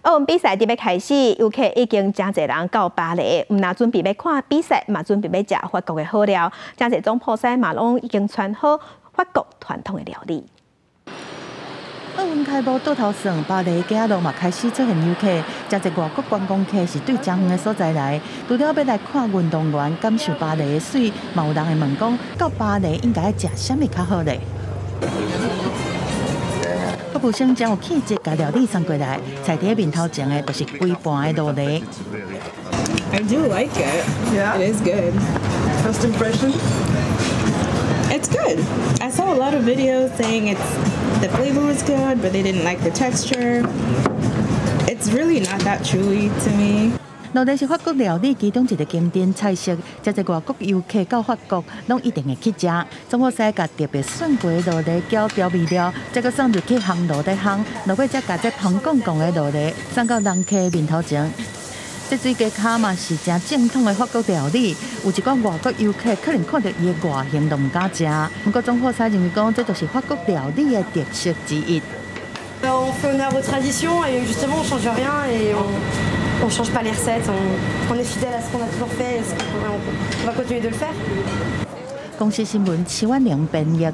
奥运比赛伫要开始，游客已经真侪人到巴黎，唔但准备要看比赛，嘛准备要食法国的好料。真侪总铺师嘛拢已经穿好法国传统的料理。奥运开幕倒头算，巴黎街路嘛开始出现游客，真侪外国观光客是对真远的所在来，除了要来看运动员、感受巴黎的水，嘛有人会问讲，到巴黎应该食啥物较好咧？服务生真有气质，甲料理送过来，菜伫面头前的就是规盘的罗梨。I do like it. Yeah, it is good. First impression? It's good. I saw a lot of videos saying the flavor was good, but they didn't like the texture. It's really not that chewy to me. 罗梨是法国料理其中一个经典菜色，真侪外国游客到法国，拢一定会去食。总好使甲特别选过的罗梨搅调味料，再搁送入去烘炉底烘，落尾再甲这香杠杠的罗梨送到人客面头前。这水鸡卡嘛是真正统的法国料理，有一个外国游客可能看到伊的外形都唔敢食。不过总好使认为讲，这就是法国料理的特色之一。On fait honneur aux traditions et justement on change rien et on change pas les recettes, on est fidèle à ce qu'on a toujours fait et on va continuer de le faire. 公司新闻，邱婉玲编译。